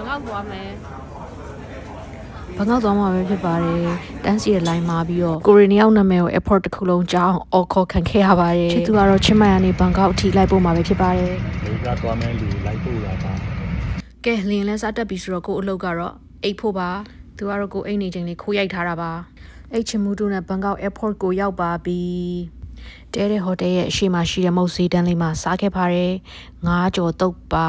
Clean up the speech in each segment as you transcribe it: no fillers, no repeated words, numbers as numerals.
ကောက်သွားမယ် ဘငေါက်သွားမှာပဲဖြစ်ပါတယ်တန်းစီရဲ့ line မှာပြီးတော့ကိုရီးယားနာမည်ကို airport တစ်ခုလုံးကြောင်းအော်ခေါ်ခံခဲ့ရပါတယ်ချစ်သူကတော့ချင်းမိုင်ကနေဘန်ကောက်အထိလိုက်ပို့မှာပဲဖြစ်ပါတယ် ဒီကသွားမယ်လူလိုက်ပို့တာပါ ကဲလင်းလဲစားတက်ပြီဆိုတော့ကိုအလုပ်ကတော့အိတ်ဖို့ပါသူကတော့ကိုအိတ်နေချိန်လေးခိုးရိုက်ထားတာပါအိတ်ချင်မှုတို့နဲ့ဘန်ကောက် airport ကိုရောက်ပါပြီတဲတဲ့ဟိုတယ်ရဲ့အရှိမရှိတဲ့မုတ်စီတန်းလေးမှာစားခဲ့ပါတယ်9ကြော်တုပ်ပါ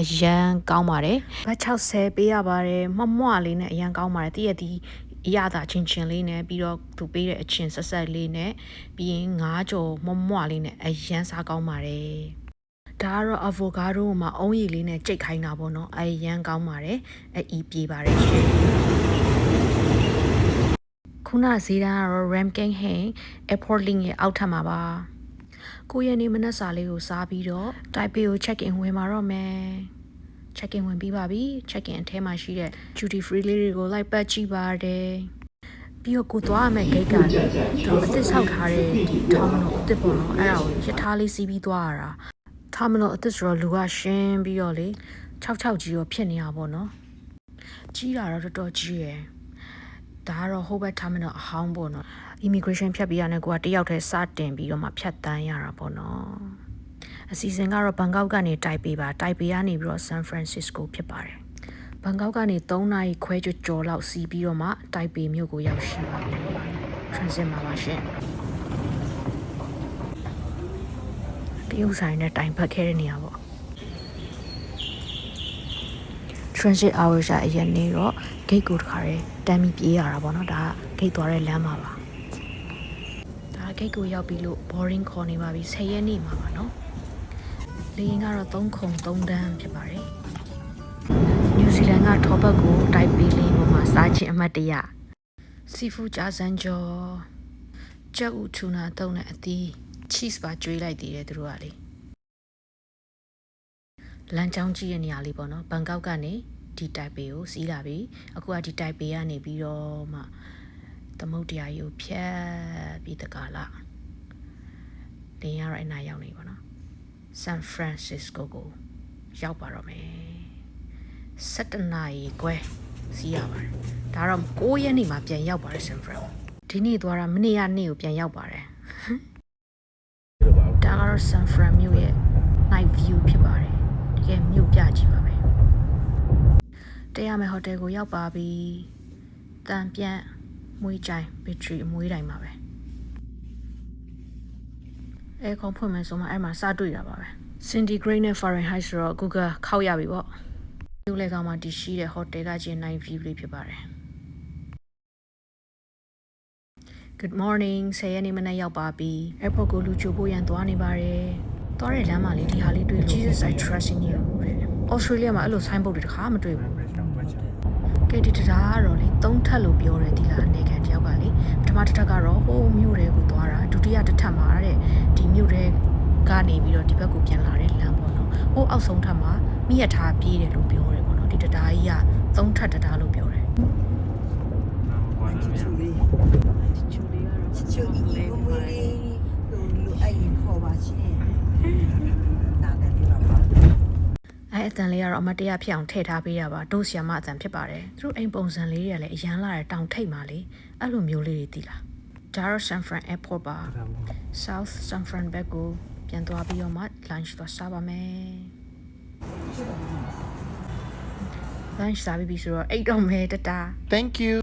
အရန်ကောင်းပါတယ်ဘတ်60ပေးရပါတယ်မမွလေးနဲ့အရန်ကောင်းပါတယ်တည့်ရသည်အရသာချင်းချင်းလေးနဲ့ပြီးတော့သူပေးတဲ့အချင်းဆက်ဆက်လေးနဲ့ပြီးရင်9ကြော်မမွလေးနဲ့အရန်စားကောင်းပါတယ်ဒါကတော့ avocado မှာအုံးရည်လေးနဲ့ကြိတ်ခိုင်းတာပေါ့နော်အရန်ကောင်းပါတယ်အီးပြေးပါတယ်ရှင်ခုနဈေးတန်းကတော့ Ramking Hay Airport Link ရဲ့အောက်ထပ်မှာပါကိုရဲ့နေမနက်စာလေးကိုစားပြီးတော့ Taipei ကို check in ဝင်มาတော့မယ် check in ဝင်ပြီးပါပြီ check in အထဲမှာရှိတဲ့ duty free လေးတွေကိုလိုက်ပတ်ကြည့်ပါတယ်ပြီးတော့ကိုသွားရမယ့် gate ကလည်းသူအသစ်ဆောက်ထားတဲ့ဒီ terminal အသစ်ပေါ့နော်အဲ့ဒါကိုရထားလေးစီးပြီးသွားရတာ terminal အသစ်ဆိုတော့လူကရှင်းပြီးတော့လေ66ကြီးရောဖြစ်နေတာပေါ့နော်ကြီးတာတော့တော်တော်ကြီးရယ်ဒါကတော့ Hobart Terminal အဟောင်းပေါ့နော် immigration ဖြတ်ပြီးရတဲ့ကိုကတယောက်တည်းစတင်ပြီးတော့မှဖြတ်တန်းရတာပေါ့နော်အစီအစဉ်ကတော့ဘန်ကောက်ကနေတိုင်ပေပါတိုင်ပေကနေပြီးတော့ San Francisco ဖြစ်ပါတယ်ဘန်ကောက်ကနေ3နာရီခွဲကျော်လောက်စီးပြီးတော့မှတိုင်ပေမြို့ကိုရောက်ရှိပါပြီ transit မှာပါရှင်တရုတ်ဆိုင်နဲ့တိုင်ဖက်ခဲ့တဲ့နေရာပေါ့ transit hours အရင်နေတော့ gate ကိုတခါရဲတမ်းပြီးပြေးရတာပေါ့နော်ဒါက gate သွားတဲ့လမ်းမှာပါဒါ gate ကိုရောက်ပြီးလို့ boarding ခေါ်နေပါပြီ10ရက်နေ့မှာပါနော်လေယာဉ်ကတော့303တန်းဖြစ်ပါတယ်နယူးဇီလန်ကထောပတ်ကိုတိုက်ပေးလေးပေါ်မှာစားခြင်းအမှတ်တရစီဖူးကြာစံကျော်ကြောက်ဥထူနာတုံးနဲ့အသီး cheese ပါကျွေးလိုက်သေးတယ်သူတို့ကလေလမ်းကြောင်းကြီးရဲ့နေရာလေးပေါ့နော်ဘန်ကောက်ကနေဒီတိုင်ပေကိုစီးလာပြီအခုကဒီတိုင်ပေကနေပြီးတော့မှသမုတ်တရားကြီးကိုဖြတ်ပြီးတကားလာလင်းရတော့အနာရောက်နေပါနော် San Francisco ကိုရောက်ပါတော့မယ်7နာရီခွဲစီးရပါတယ်ဒါတော့9ရက်နေ့မှာပြန်ရောက်ပါတယ် San Fran ဒီနေ့သွားတာမနေ့ကနေ့ကိုပြန်ရောက်ပါတယ်ဒါကတော့ San Fran မြို့ရဲ့ night view ဖြစ်ပါတယ်တကယ်မြို့ပြကြည့်ပါပဲတရားမဲ့ဟိုတယ်ကိုရောက်ပါပြီတန်ပြန့်မွေးချိုင်ဘက်ထရီအမွေးတိုင်းပါပဲအဲကွန်ဖွင့်မယ်ဆိုမှအဲ့မှာစတွေ့တာပါပဲ centigrade နဲ့ Fahrenheit ဆိုတော့ Google ခောက်ရပြီပေါ့ဒီလေကောင်မှာတရှိတဲ့ဟိုတယ်ကကျင်း night view လေးဖြစ်ပါတယ် Good morning 10ရက်နေ့မနက်ရောက်ပါပြီ airport ကိုလူချိုဖို့ရန်သွားနေပါတယ်သွားတဲ့လမ်းမှာလေဒီဟာလေးတွေ့လို့ Jesus I trust in you တဲ့ Australia မှာအဲ့လို sign board တွေတခါမတွေ့ဘူးကဲဒီတရားကတော့လေ3ထပ်လို့ပြောတယ်ဒီလားအနေခံတယောက်ကလေပထမတစ်ထပ်ကတော့ဟိုးမြို့တွေကိုသွားတာဒုတိယတစ်ထပ်မှာတဲ့ဒီမြို့တွေကနေပြီးတော့ဒီဘက်ကိုပြန်လာတဲ့လမ်းပေါ့နော်ဟိုးအောက်ဆုံးထပ်မှာမိရထားပြေးတယ်လို့ပြောတယ်ပေါ့နော်ဒီတရားကြီးက3ထပ်တရားလို့ပြောတယ်就一个没的，都爱人好吧些，哪个地方吧？ အဲအတန်လေးကတော့အမတရားဖြစ်အောင်ထည့်ထားပေးရပါဒို့ဆီယမအတန်ဖြစ်ပါတယ်သူတို့အိမ်ပုံစံလေးတွေကလည်းအရန်လာတဲ့တောင်ထိပ်မှာလေအဲ့လိုမျိုးလေးတွေတည်လားဒါတော့ San Fran Airport ပါ South San Fran ဘက်ကိုပြန်သွားပြီးတော့မှ lunch သွားစားပါမယ် lunch စားပြီးပြီဆိုတော့အိတ်တော့မဲတတာ Thank you